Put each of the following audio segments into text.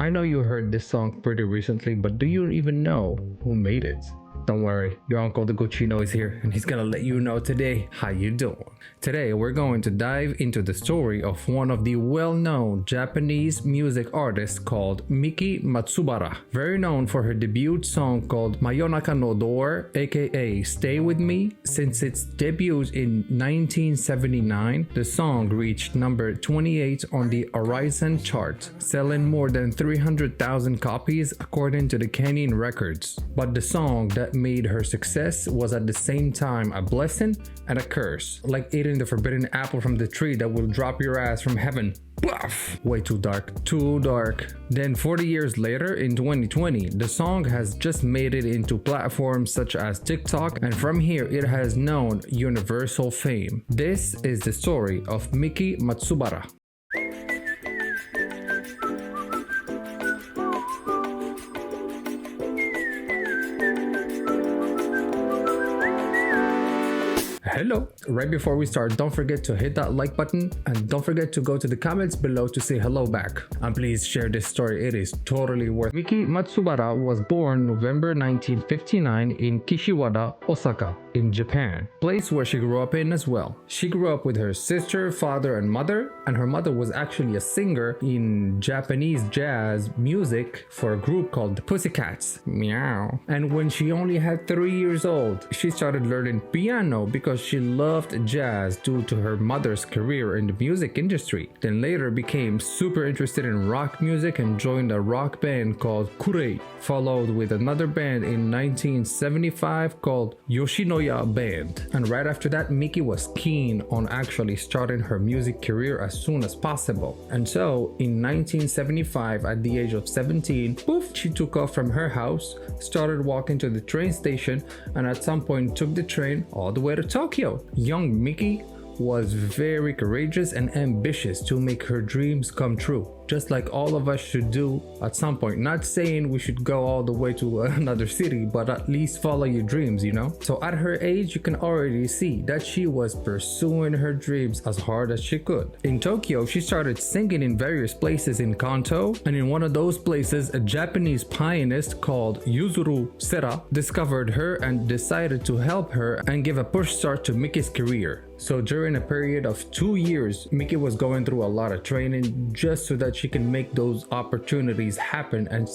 I know you heard this song pretty recently, but do you even know who made it? Don't worry, your uncle the Guccino is here and he's gonna let you know today how you doing. Today we're going to dive into the story of one of the well-known Japanese music artists called Miki Matsubara. Very known for her debut song called Mayonaka no Door, aka Stay With Me. Since its debut in 1979, the song reached number 28 on the Horizon chart, selling more than 300,000 copies according to the Kenyan records. But the song that made her success was at the same time a blessing and a curse, like eating the forbidden apple from the tree that will drop your ass from heaven. Bluff! Way too dark, too dark. Then 40 years later, in 2020, the song has just made it into platforms such as TikTok, and from here it has known universal fame. This is the story of Miki Matsubara. Hello! Right before we start, don't forget to hit that like button and don't forget to go to the comments below to say hello back. And please share this story, it is totally worth it. Miki Matsubara was born November 1959 in Kishiwada, Osaka, in Japan, place where she grew up in as well. She grew up with her sister, father, and mother, and her mother was actually a singer in Japanese jazz music for a group called the Pussycats. Meow. And when she only had 3 years old, she started learning piano because she loved jazz due to her mother's career in the music industry. Then later became super interested in rock music and joined a rock band called Kurei, followed with another band in 1975 called Yoshinoya Band. And right after that, Miki was keen on actually starting her music career as soon as possible. And so in 1975, at the age of 17, poof, she took off from her house, started walking to the train station, and at some point took the train all the way to Tokyo. Young Miki was very courageous and ambitious to make her dreams come true, just like all of us should do at some point. Not saying we should go all the way to another city, but at least follow your dreams, you know? So at her age, you can already see that she was pursuing her dreams as hard as she could. In Tokyo, she started singing in various places in Kanto, and in one of those places, a Japanese pianist called Yuzuru Sera discovered her and decided to help her and give a push start to Miki's career. So during a period of 2 years, Miki was going through a lot of training just so that she can make those opportunities happen and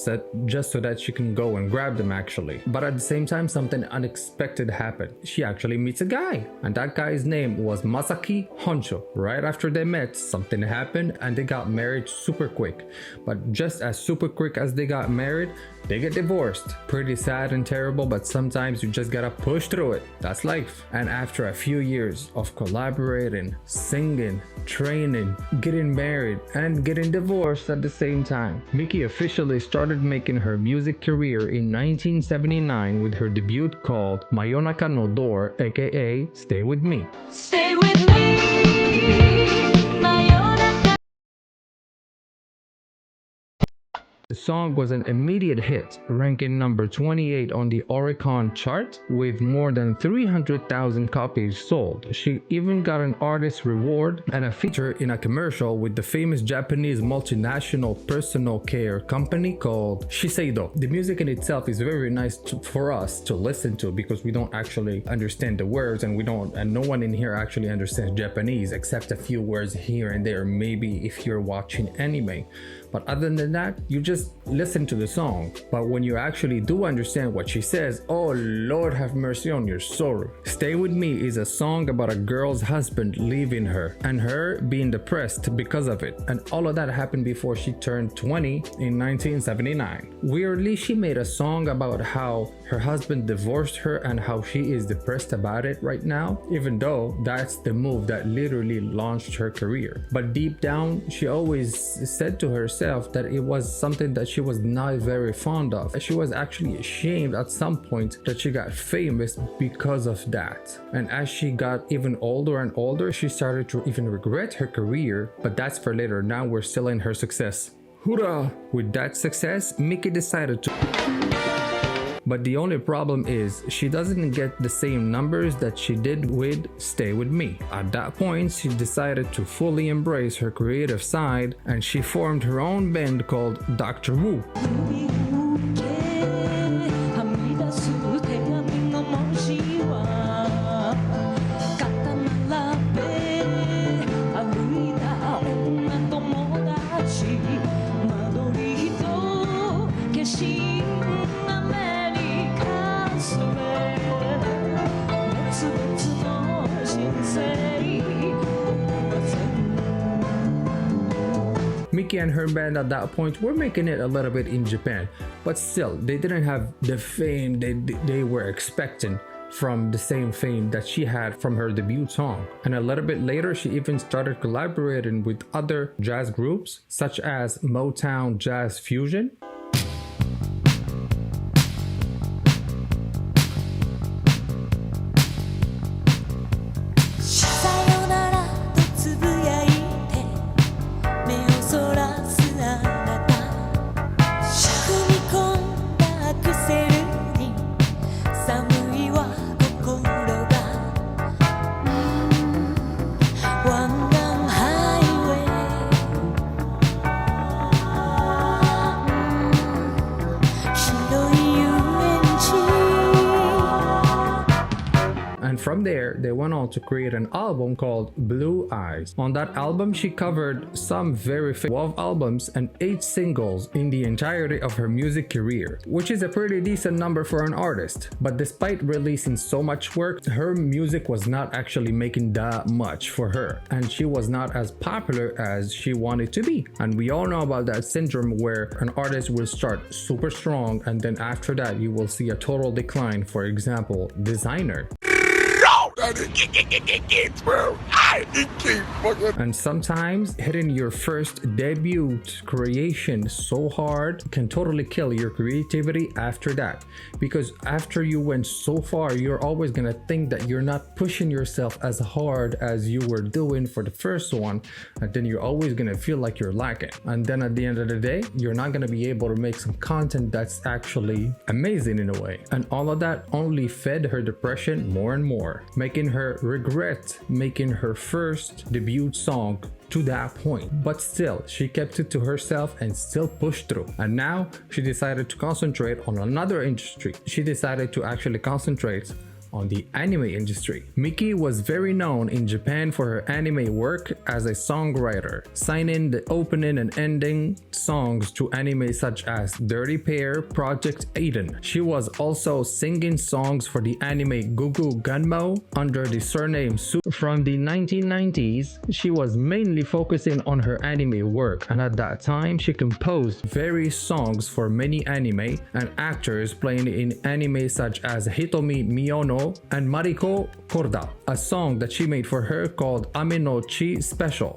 just so that she can go and grab them actually. But at the same time, something unexpected happened. She actually meets a guy, and that guy's name was Masaki Honcho. Right after they met, something happened and they got married super quick. But just as super quick as they got married, they get divorced. Pretty sad and terrible, but sometimes you just gotta push through it. That's life. And after a few years of collaborating, singing, training, getting married, and getting divorced at the same time, Miki officially started making her music career in 1979 with her debut called Mayonaka no Door, aka Stay With Me. Stay with me. The song was an immediate hit, ranking number 28 on the Oricon chart with more than 300,000 copies sold. She even got an artist reward and a feature in a commercial with the famous Japanese multinational personal care company called Shiseido. The music in itself is very nice for us to listen to because we don't actually understand the words, and no one in here actually understands Japanese except a few words here and there, maybe if you're watching anime. But other than that, you just listen to the song. But when you actually do understand what she says, oh Lord have mercy on your soul. Stay With Me is a song about a girl's husband leaving her and her being depressed because of it. And all of that happened before she turned 20 in 1979. Weirdly, she made a song about how her husband divorced her and how she is depressed about it right now, even though that's the move that literally launched her career. But deep down, she always said to herself that it was something that she was not very fond of. She was actually ashamed at some point that she got famous because of that. And as she got even older and older, she started to even regret her career, but that's for later. Now we're still in her success. Hoorah! With that success, Miki decided to But the only problem is she doesn't get the same numbers that she did with Stay With Me. At that point, she decided to fully embrace her creative side and she formed her own band called Dr. Wu. Miki and her band at that point were making it a little bit in Japan, but still, they didn't have the fame they were expecting from the same fame that she had from her debut song. And a little bit later, she even started collaborating with other jazz groups, such as Motown Jazz Fusion, and from there they went on to create an album called Blue Eyes. On that album, she covered some very famous 12 albums and 8 singles in the entirety of her music career, which is a pretty decent number for an artist. But despite releasing so much work, her music was not actually making that much for her, and she was not as popular as she wanted to be. And we all know about that syndrome where an artist will start super strong and then after that you will see a total decline. For example, Designer. And sometimes hitting your first debut creation so hard can totally kill your creativity after that, because after you went so far, you're always gonna think that you're not pushing yourself as hard as you were doing for the first one, and then you're always gonna feel like you're lacking. And then at the end of the day, you're not gonna be able to make some content that's actually amazing in a way. And all of that only fed her depression more and more, making her regret making her first debut song to that point. But still, she kept it to herself and still pushed through. And now she decided to concentrate on another industry. She decided to actually concentrate on the anime industry. Miki was very known in Japan for her anime work as a songwriter, signing the opening and ending songs to anime such as Dirty Pair, Project Aiden. She was also singing songs for the anime Gugu Ganmo under the surname Su. From the 1990s, she was mainly focusing on her anime work, and at that time she composed various songs for many anime and actors playing in anime such as Hitomi Miyono and Mariko Korda, a song that she made for her called Ame no Chi Special.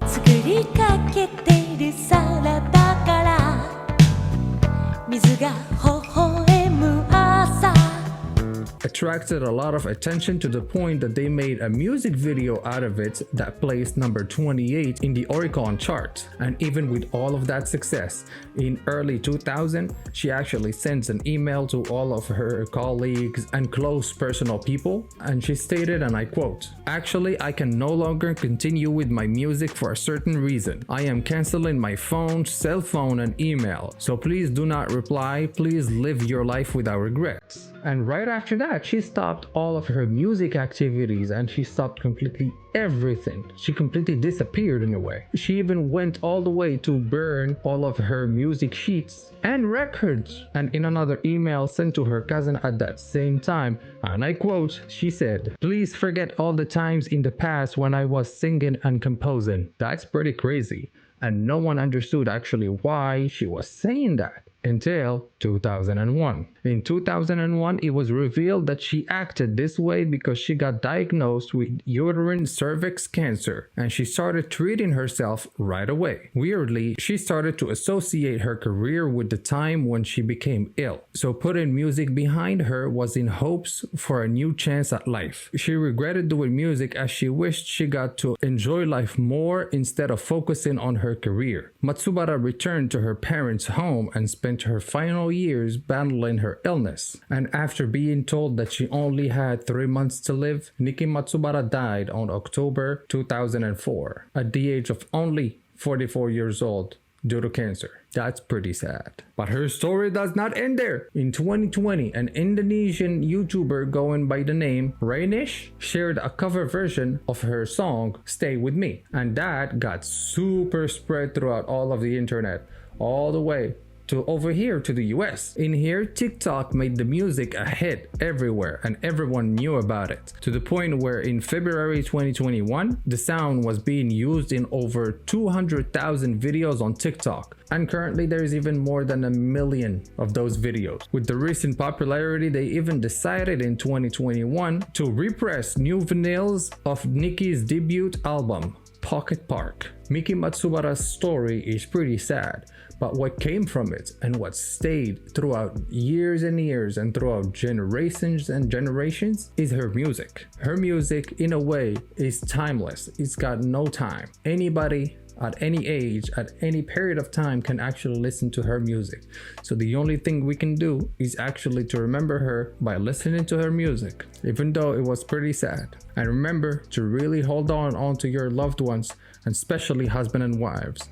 Attracted a lot of attention to the point that they made a music video out of it that placed number 28 in the Oricon chart. And even with all of that success, in early 2000, she actually sends an email to all of her colleagues and close personal people, and she stated, and I quote, "Actually, I can no longer continue with my music for a certain reason. I am canceling my phone, cell phone, and email. So please do not reply. Please live your life without regrets." And right after that, she stopped all of her music activities and she stopped completely everything. She completely disappeared in a way. She even went all the way to burn all of her music sheets and records. And in another email sent to her cousin at that same time, and I quote, she said, "Please forget all the times in the past when I was singing and composing." That's pretty crazy. And no one understood actually why she was saying that until 2001. In 2001, it was revealed that she acted this way because she got diagnosed with uterine cervix cancer and she started treating herself right away. Weirdly, she started to associate her career with the time when she became ill. So putting music behind her was in hopes for a new chance at life. She regretted doing music as she wished she got to enjoy life more instead of focusing on her career. Matsubara returned to her parents' home and spent spent her final years battling her illness. And after being told that she only had 3 months to live, Miki Matsubara died on October 2004 at the age of only 44 years old due to cancer. That's pretty sad. But her story does not end there. In 2020, an Indonesian YouTuber going by the name Rainish shared a cover version of her song Stay With Me, and that got super spread throughout all of the internet, all the way to over here to the US. In here, TikTok made the music a hit everywhere and everyone knew about it, to the point where in February 2021, the sound was being used in over 200,000 videos on TikTok. And currently there's even more than 1 million of those videos. With the recent popularity, they even decided in 2021 to repress new vinyls of Niki's debut album, Pocket Park. Miki Matsubara's story is pretty sad, but what came from it and what stayed throughout years and years and throughout generations and generations is her music. Her music, in a way, is timeless. It's got no time. Anybody at any age, at any period of time can actually listen to her music. So the only thing we can do is actually to remember her by listening to her music, even though it was pretty sad. And remember to really hold on to your loved ones, and especially husband and wives.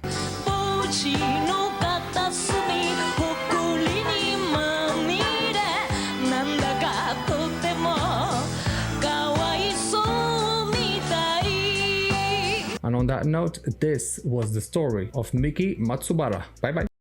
And on that note, this was the story of Miki Matsubara. Bye bye.